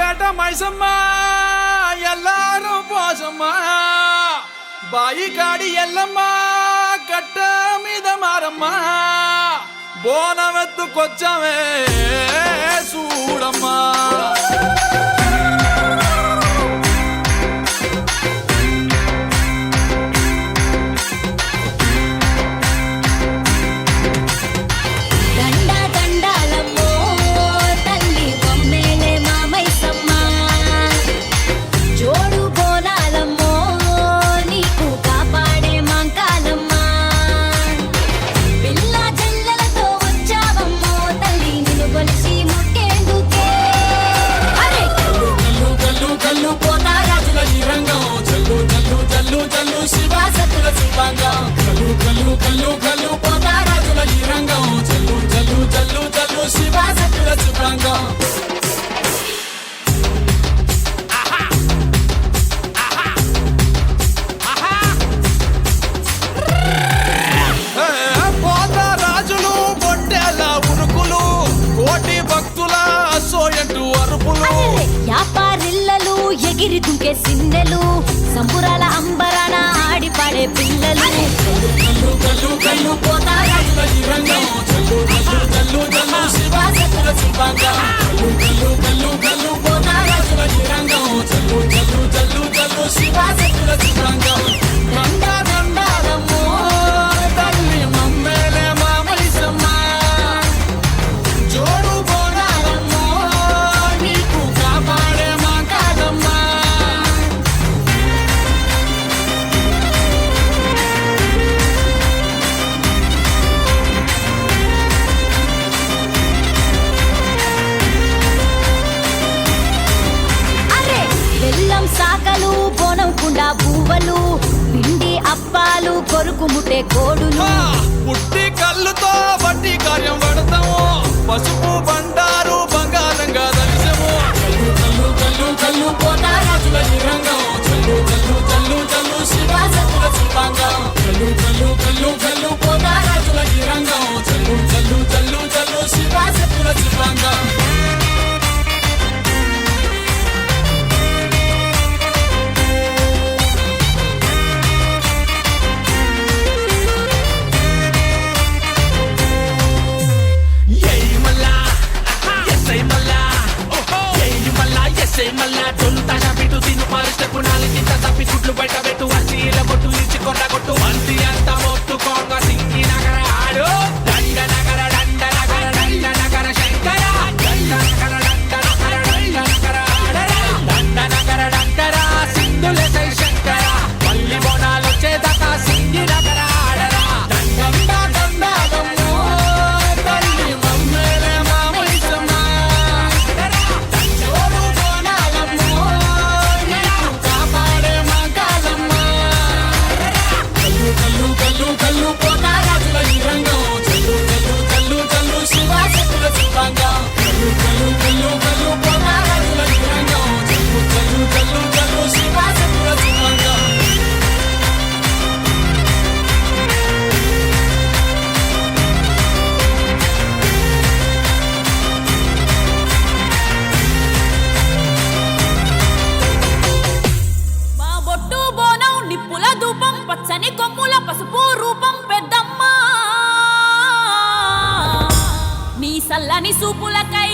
పేట మైసమ్మ ఎల్లారం పోసమ్మ బాయి కాడి ఎల్లమ్మ కట్ట మీద మారమ్మ బోనవెత్తుకొచ్చమే చూడమ్మా ఎగిరి దుంకే సిన్నెలు సంబురాల అంబరాన ఆడి పాడే పిల్లలు సాకలు బోనం కుండా బువ్వలు పిండి అప్పాలు కొరుకు ముట్టే కోడులు పుట్టి కళ్ళుతో బట్టి కార్యం పడతాము పసుపు బండారు బంగారంగా దర్శము పచ్చని కొమ్ముల పసుపు రూపం పెద్దమ్మ నీ సల్లని సూపులకై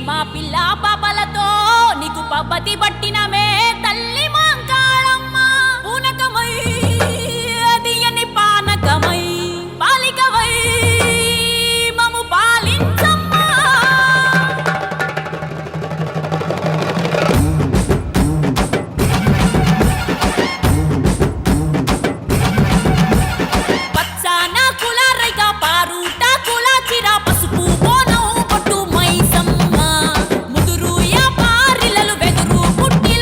మా పిల్ల పాపలతో నీకు పబ్బతి పట్టినమే తల్లి మాంకాళమ్మ పూనకమై అదియని పానకమై పాలికవై మము పాలించమ్మా పుట్టిల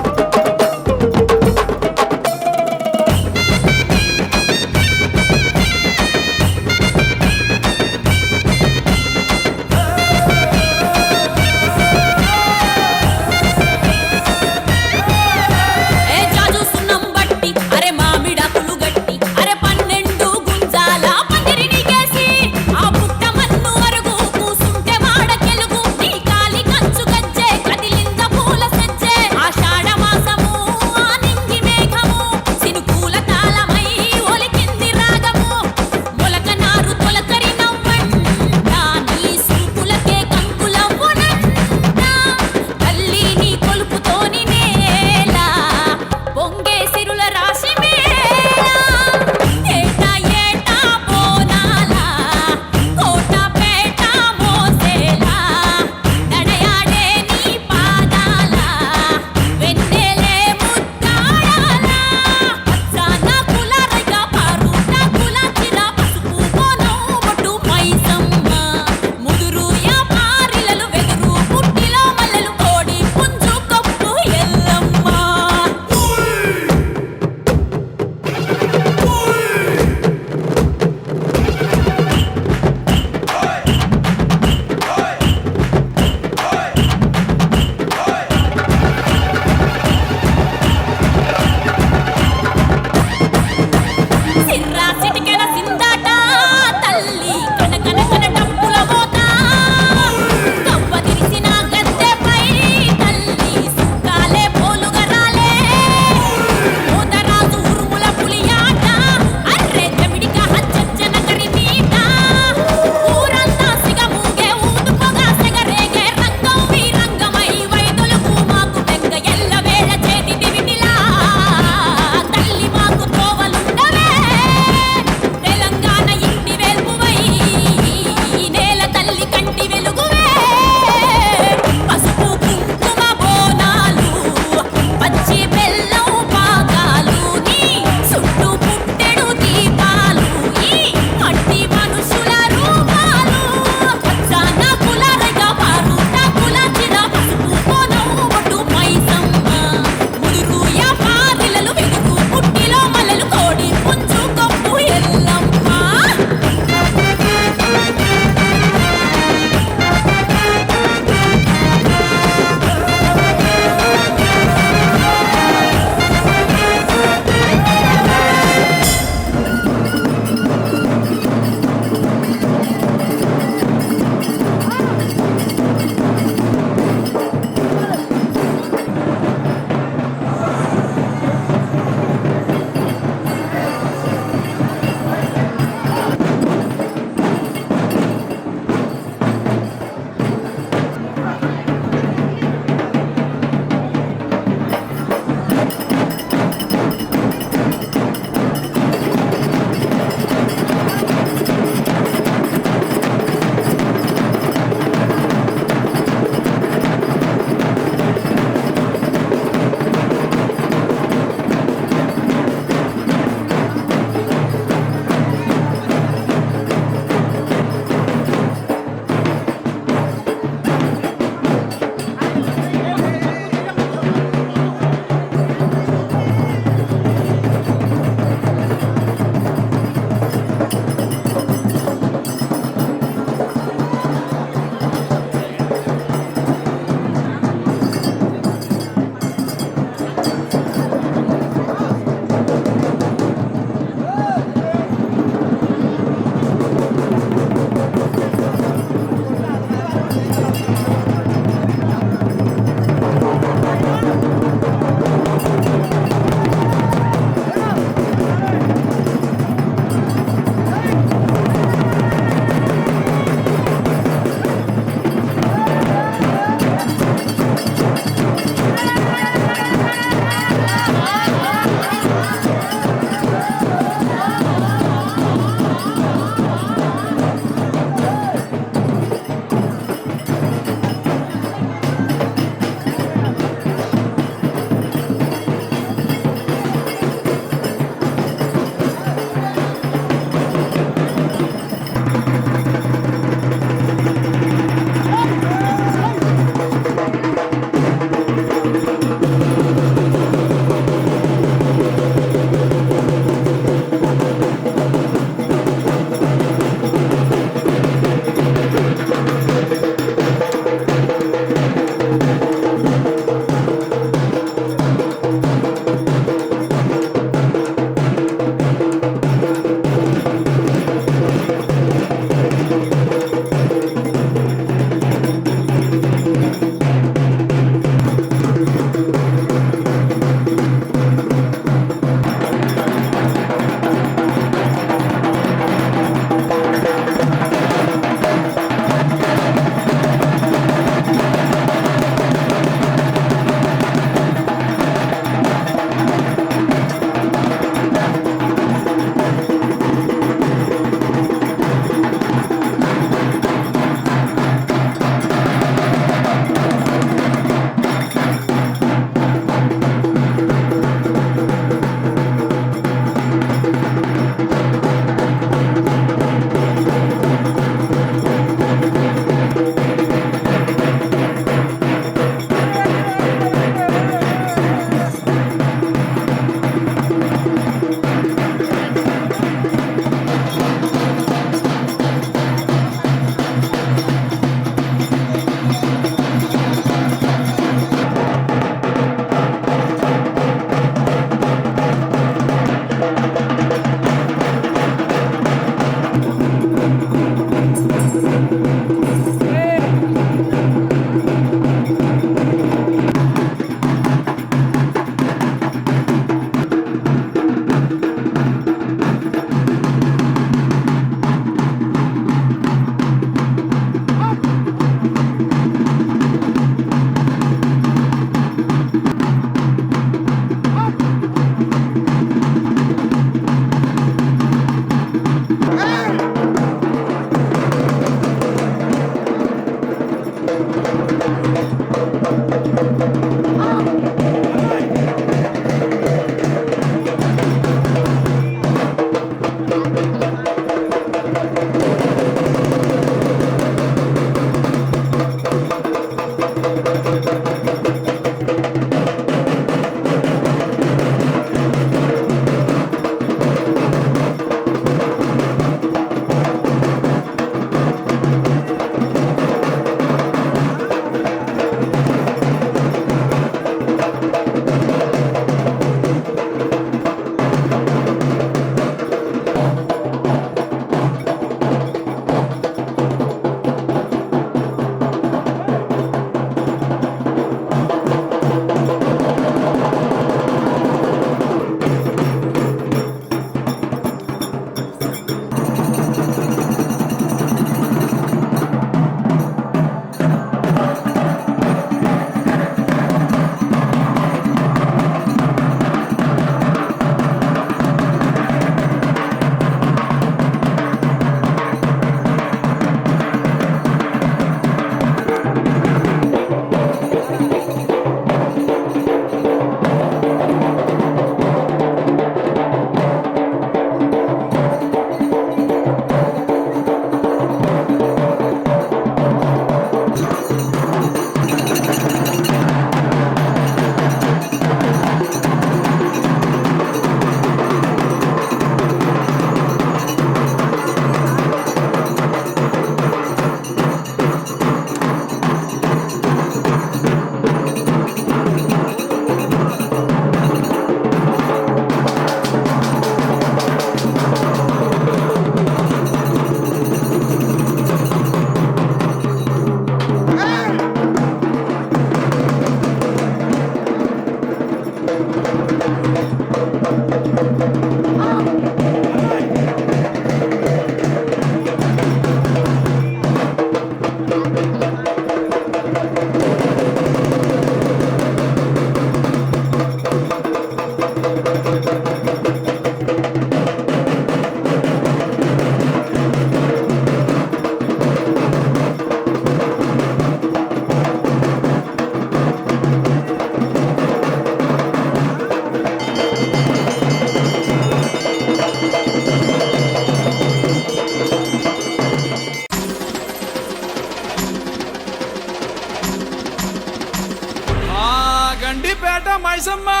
మైసమ్మా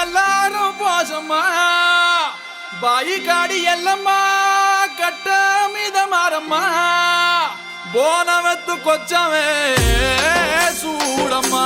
ఎల్లారం పోసమ్మా బాయి కాడి ఎల్లమ్మా కట్ట మీద మారమ్మా బోనమెత్తుకొచ్చామే చూడమ్మా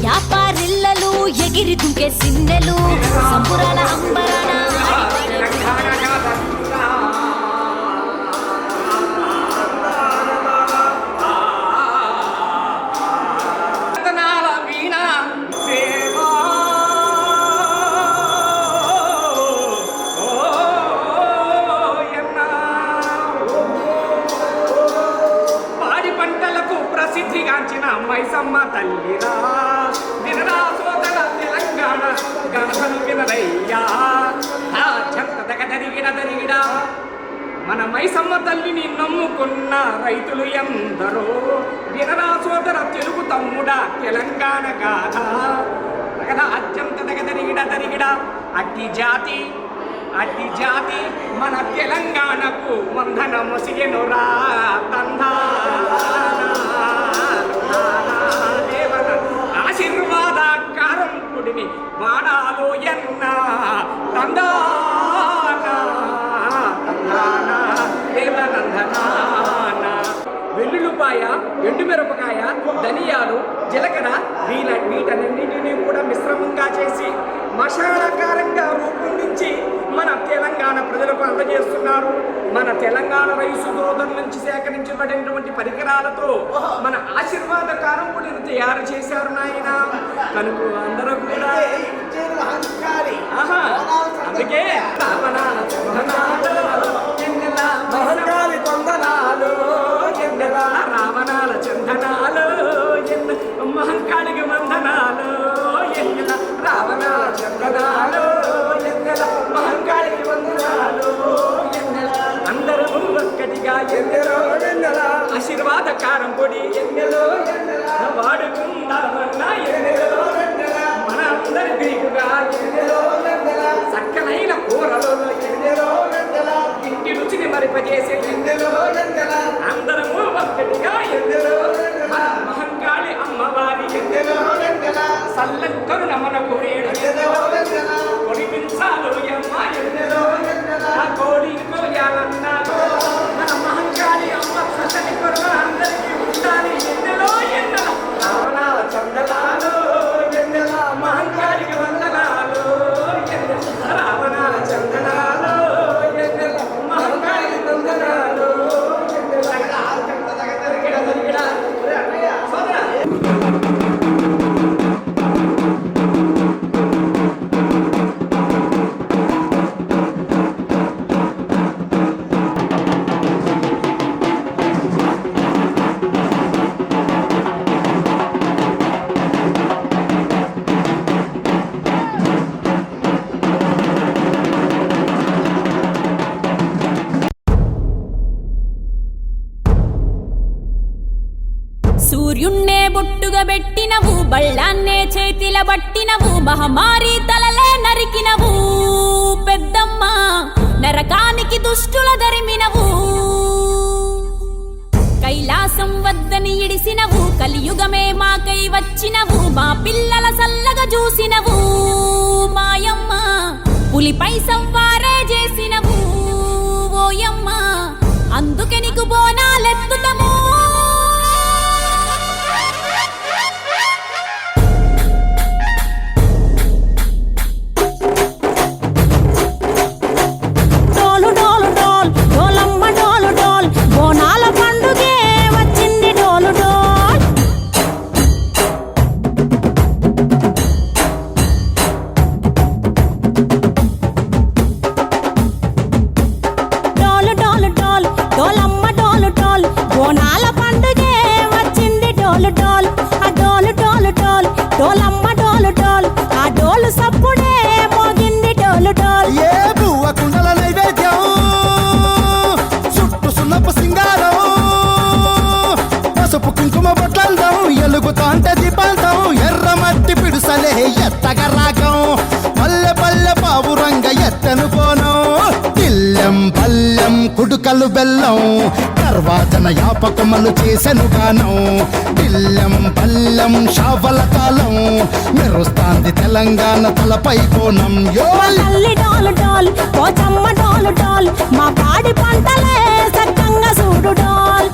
యాపారిల్లలు ఎగిరి దుంకే సిన్నెలు సంబురాల అంబరాన మైసమ్మ తల్లిరా వినరా సోదర తెలంగాణ గణసను వినరయ్యా దరిగిడా మన మైసమ్మ తల్లిని నమ్ముకున్న రైతులు ఎందరో వినరా సోదర తెలుగు తమ్ముడా తెలంగాణ గాథ అత్యంత దరిగిడా అట్టి జాతి మన తెలంగాణకు వందనము సిగెనురా తందా ఆశీర్వాద కారం పుడిని వాడాలో ఎన్న వెల్లుల్లిపాయ ఎండుమిరపకాయ ధనియాలు జీలకర్ర వీటన్నింటినీ కూడా మిశ్రమంగా చేసి మసాలాకారంగా రూపొందించి మన తెలంగాణ ప్రజలకు అందజేస్తున్నారు. మన తెలంగాణ రైసు సోదరుల నుంచి సేకరించబడినటువంటి పరికరాలతో మన ఆశీర్వాద కారం పొడిని తయారు చేశారు నాయన. కనుక అందరూ కూడా అందుకే రావణాల చందనాలు మహంకాళికి వందనాలు రావణాల చందనాలు మహంకాళికి వందనాలు అందరూ ఒక్కటిగా ఆశీర్వాద కారం పొడి వాడుకుందామన్నా మన అందరి బీగుగా చక్కనైన కూరలో ఇంటి రుచిని మరిపజేసే అందరము ఒక్కటిగా మన మహంకాళి అమ్మవారి సల్లని కరుణ మన కోరేడు కొడిపించాలు కోడి కోయాలన్నా మన మహంకాళి అమ్మ సల్లని కరుణ అందరికీ ఉండాలి. ఎన్నెల రావణాల చందనాలు మహంకాళికి వందనాలు రావణాల చందనాలు మహంకాళికి వందనాలు సూర్యున్నే బొట్టుగా పెట్టినవు బళ్ళాన్నే చేతిల పట్టినవు మహమారి తలలే నరికినవు పెద్దమ్మ నరకానికి దుష్టుల దరిమినవు కైలాసం వద్దని ఇడిసినవు కలియుగమే మాకై వచ్చినవు మా పిల్లల సల్లగా చూసినవు మాయమ్మ పులిపై సవ్వారే చేసినవు ఓయమ్మ అందుకే నీకు బోనాలెత్తుతము కుడుకలు బెల్లం తర్వాతన యాపకమలు చేసెను గానం బిల్లం పల్లెం షావల కాలం మెరుస్తాంది తెలంగాణ తలపై కోణం యో తల్లి డోలు డోల్ పోచమ్మ డోలు డోల్ మా పాడి పంటలే సక్కంగా చూడు డోల్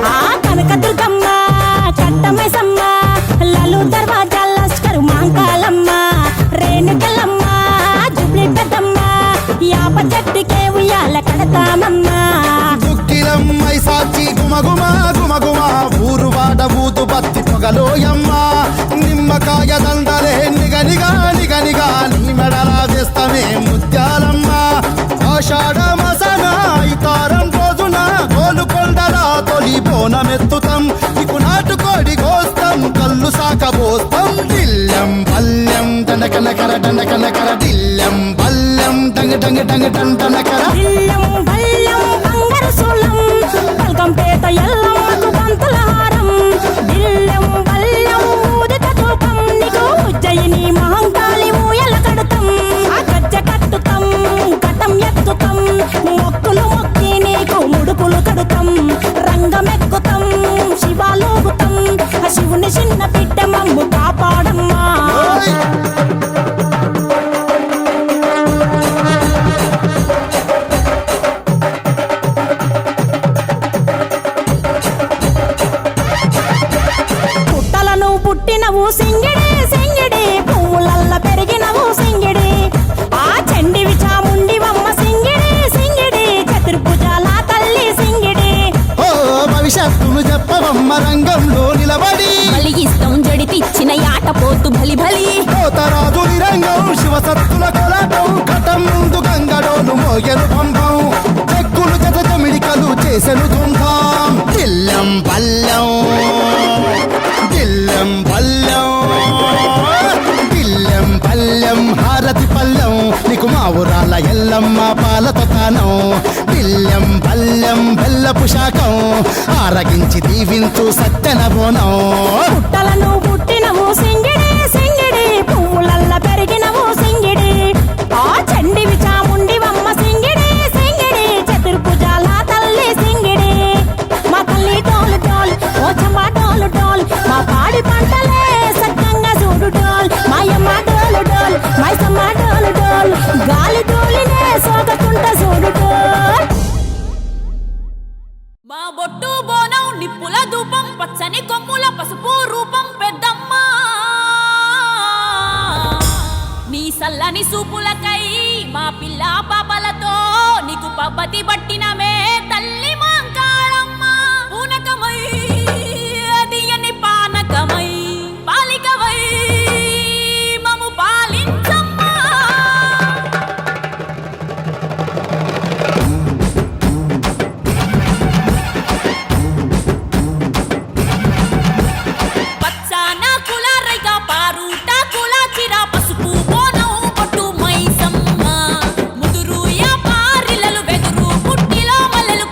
ఆ కనకదుర్గమ్మ కట్టమైసమ్మ లలు దర్వాజా లస్కరు మాంకాలమ్మ రేణుకెళ్ళమ్మ జుబ్లి పెద్దమ్మ యాప చెట్టుకే ఉయ్యాల కడతామమ్మ దుక్కిలమ్మై సాచి గుమగుమ గుమగుమ ఊరు వాడ ఊదు బత్తి పొగలోయమ్మ నిమ్మకాయ దండలే నిగనిగా నిగనిగా నీ మెడలా వేస్తామే ముత్యాలమ్మ ఆషాఢ మసన ఇతారం రోజున గోలుకొండలా తొలి బోనమెత్తుతాం నీకు నాటుకోడి కోస్తాం కళ్ళు సాకబోస్తాం దిల్లం పల్లెం దండకనకర దండకనకర దిల్లం పల్లెం డంగ డంగ డంగ డండనకర బిల్లం బల్లం బంగారు సూలం బల్గంపేట ఎల్లమ్మకు పంతుల హారం బిల్లం బల్లం ఊదిత ధూపం నీకు ఉజ్జయిని మహంకాళి ఊయల కడుతాం ఆ గజ్జ కట్టుతాం కటం ఎత్తుతాం మొక్కులు మొక్కి నీకు ముడుపులు కడుతాం రంగమెక్కుతాం శివాలోగుతాం ఆ శివుని చిన్న బిడ్డ మమ్ము కాపాడమ్మా పుట్టలను పుట్టినవు సింగిడి సింగిడి పువ్వులల్ల పెరిగినవు సింగిడి ఆ చండివి చాముండివమ్మ సింగిడి సింగిడి చతుర్భుజాల తల్లి సింగిడి ఓ భవిష్యత్తును చెప్పవమ్మ రంగంలో నిలబడి బలిగిస్తాం జడితిచ్చిన యాట పోతు బలి బలి కోతరాజు నిరంగం శివసత్తుల కొలాటం కటం ముందు గంగడోను మోయను పంపం చెక్కులు జత జమిడికలు చేసెను తుంటాం దిల్లం పల్లెం దిల్లం పల్లెం దిల్లం పల్లెం హారతి పల్లెం నీకు మా ఊరాల ఎల్లమ్మ పాలతో కానం దిల్లం పల్లెం బెల్లపు శాఖం ఆరగించి దీవించు సత్యన బోనం పుట్టలను పుట్టినవు సింగిడి సింగిడి పువ్వులల్ల పెరిగినవు సింగిడి ఆ చండివి చాముండివమ్మ సింగిడి సింగిడి చతుర్భుజాల తల్లి సింగిడి మా తల్లి డోలు డోల్ పోచమ్మ డోలు డోల్ మా పాడి పంటలే సక్కంగా చూడు డోల్ మాయమ్మ డోలు డోల్ మైసమ్మ డోలు డోల్ గాలి డోలినే సోకకుంట చూడు డోల్ మా బొట్టు బోనం నిప్పుల ధూపం పచ్చని కొమ్ముల పసుపు రూపం పెద్దమ్మ నీ సల్లని సూపులకై మా పిల్ల పాపలతో నీకు పబ్బతి పట్టినమే తల్లి మాంకాళమ్మ పూనకమై అదియని పానకమై పాలికవై మము పాలించమ్మా పచ్చాన కుల రైక పారుట కుల చిర పసుపు బోనం పొట్టు మైసమ్మ ముదురు యా పారిలలు వెదురు పుట్టిలో మల్లెలు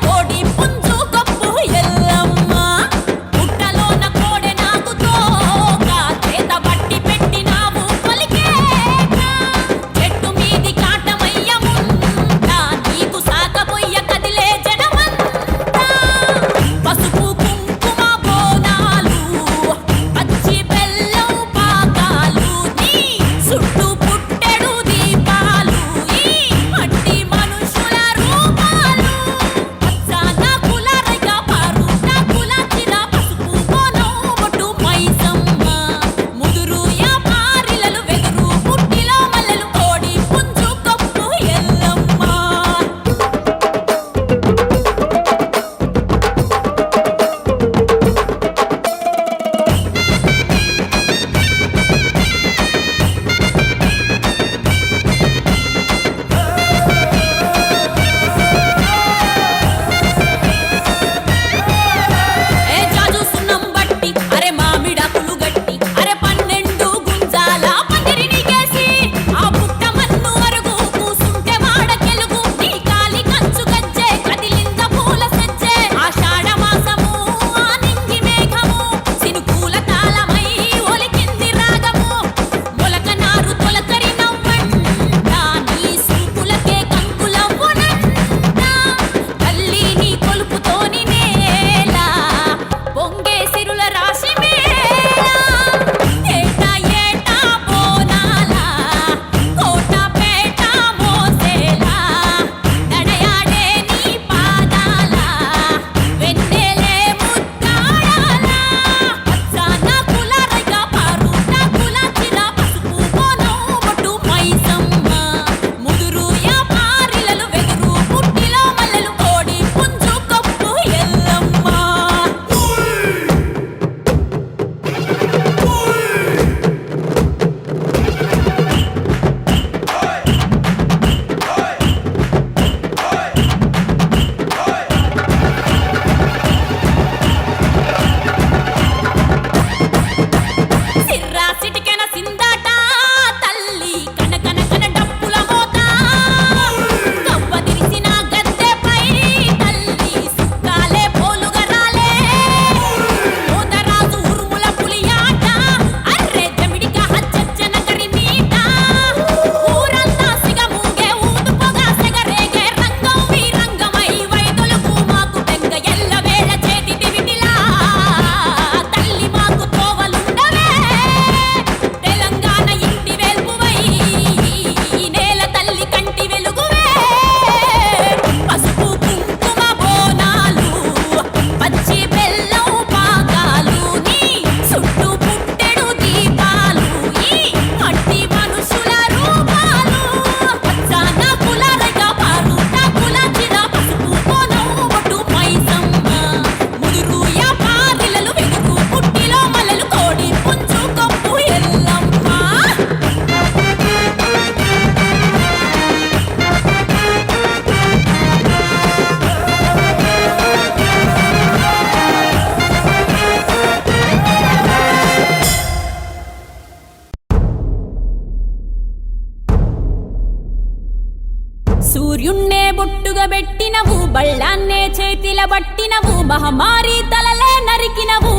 మహమారి తలలే నరికినవు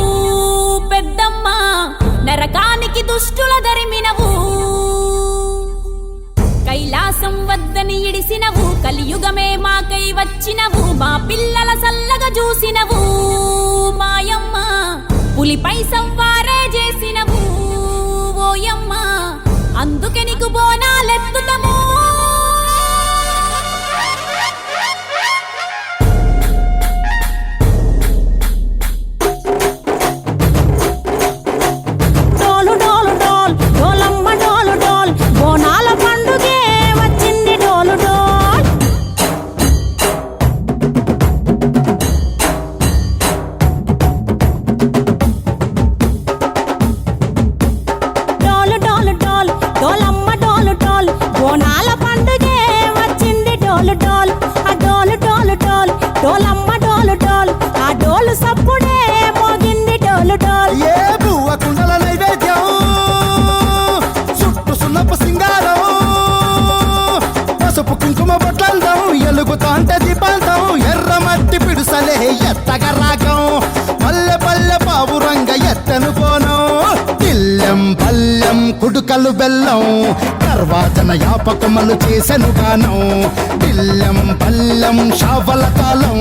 పెద్దమ్మ నరకానికి దుష్టుల దరిమినవు కైలాసం వద్దని ఇడిసినవు కలియుగమే మాకై వచ్చినవు మా పిల్లల సల్లగా చూసినవు మాయమ్మ పులిపై సవ్వారే చేసినవు ఓయమ్మ అందుకే నీకు బోనాలెత్తుతము డోలు డోలు డోల్ డోలమ్మ డోలు డోల్ బోనాల పండుగే వచ్చింది డోలు డోల్ డోలు డోలు డోల్ డోలమ్మ డోలు డోల్ బోనాల పండుగే వచ్చింది డోలు డోల్ ఆ డోలు డోలు డోల్ డోలమ్మ డోలు డోల్ ఆ డోలు సప్పుడే మోగింది డోలు డోల్ ఏ బువ్వ కుండల నైవేద్యం చుట్టు సున్నపు సింగారం పసుపు కుంకుమ బొట్లందం ఎలుగుతాంటే దీపాంతం ఎర్ర మట్టి పిడుసలే ఎత్తగ రాగం పల్లె పల్లె పావురంగ ఎత్తను పోనం తిల్లెం పల్లెం కుడుకలు బెల్లం తర్వాతన యాపకమలు చేసెను గానం తిల్లెం పల్లెం షావల కాలం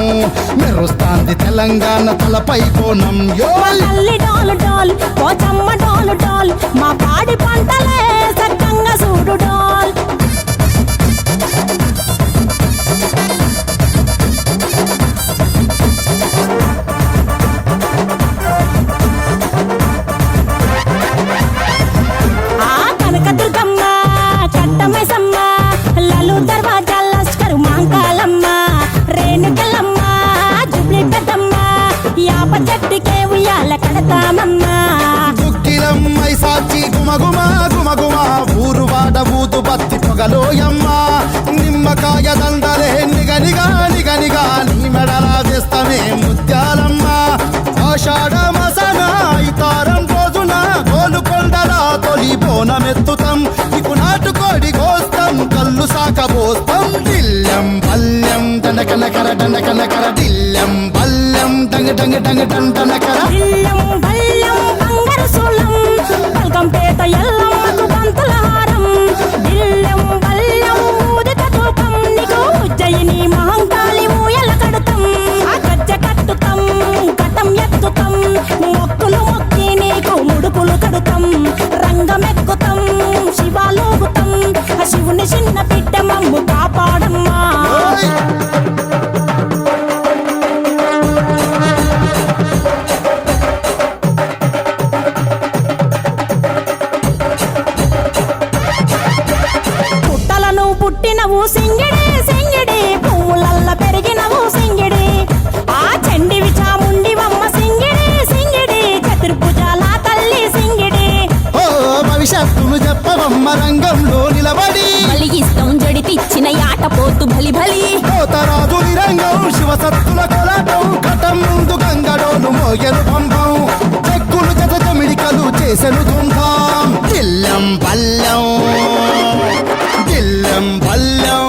మెరుస్తాంది తెలంగాణ తలపై కోణం యో తల్లి డోలు డోల్ పోచమ్మ డోలు డోల్ మా పాడి పంటలే సక్కంగా చూడు డోల్ ఆ కనకదుర్గమ్మ కట్టమైసమ్మ లలు దర్వాజా లస్కరు మాంకాలమ్మ రేణుకలమ్మ జుబ్లి పెద్దమ్మ యాప చెట్టుకే ఉయ్యాల కడతామమ్మ దుక్కిలమ్మై సాచి గుమగుమ గుమగుమ ఊరు వాడ ఊదు బత్తి పొగలోయమ్మ నిమ్మకాయ దండలే నిగనిగా నిగనిగా నీ మెడలా వేస్తమే ముత్యాలమ్మ ఆషాఢ మసన ఇతారం రోజున గోలుకొండల తొలి బోనమెత్తుతాం నీకు నాటుకోడి కోస్తాం కళ్ళు సాకబోస్తాం దిల్లెం పల్లెం దండకనకర దండకనకర దిల్లెం పల్లెం డంగ డంగ డంగ డండనకర బిల్లం బల్లం బంగారు సూలం పల్కంపేట ఎల్లమ్మకు పంతుల హారం బిల్లం బల్లం ఊదిత ధూపం నీకు ఉజ్జయిని మహంకాళి ఊయల కడుతాం ఆ గజ్జ కట్టుతాం కటం ఎత్తుతాం మొక్కులు మొక్కి నీకు ముడుపులు కడుతాం రంగమెక్కుతాం శివాలోగుతాం ఆ శివుని చిన్న బిడ్డ మమ్ము కాపాడమ్మా ఓయ్! పుట్టలను పుట్టినవు సింగిడి సింగిడి పువ్వులల్ల పెరిగినవు సింగిడి ఆ చండివి చాముండివమ్మ సింగిడి సింగిడి చతుర్భుజాల తల్లి సింగిడి ఓ భవిష్యత్తును చెప్పవమ్మ రంగంలో నిలబడి బలిగిస్తాం జడితిచ్చిన యాట పోతు బలి బలి కోతరాజు నిరంగం శివసత్తుల కోలాటం ఘటం ముందు గంగడోలు మోయను పంపం చెక్కులు జత జమిడికలు చేసెను తుంటాం దిల్లెం పల్లెం దిల్లెం పల్లెం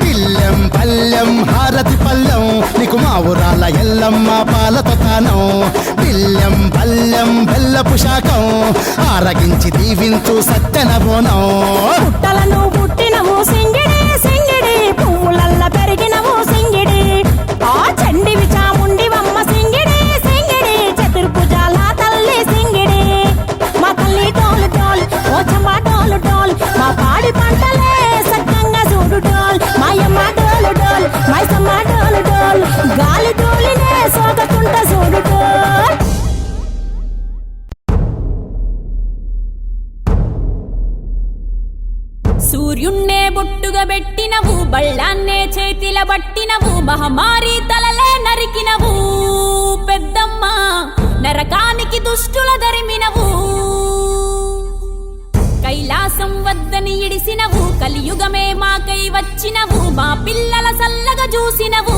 దిల్లెం పల్లెం హారతి పల్లెం నీకు మా ఊరాల ఎల్లమ్మ పాలతో తానం దిల్లెం పల్లెం బెల్లపు శాఖం ఆరగించి దీవించు సత్తెన బోనం పుట్టలను పుట్టినవు సింగిడి సింగిడి పువ్వులల్ల పెరిగినవు సింగిడి ఆ చండివి చాముండివమ్మ సింగిడి సింగిడి చతుర్భుజాల తల్లి సింగిడి మా తల్లి డోలు డోల్ పోచమ్మ డోలు డోల్ మా పాడి పంటలే సక్కంగా చూడు డోల్ మాయమ్మ డోలు డోల్ మైసమ్మ డోలు డోల్ గాలి డోలినే సోకకుంట చూడు డోల్ సూర్యున్నే బొట్టుగా పెట్టినవు బళ్ళాన్నే చేతిల బట్టినవు మహమారి తలలే నరికినవు పెద్దమ్మ నరకానికి దుష్టుల దరిమినవు కైలాసం వద్దని ఇడిసినవు కలియుగమే మాకై వచ్చినవు మా పిల్లల సల్లగా చూసినవు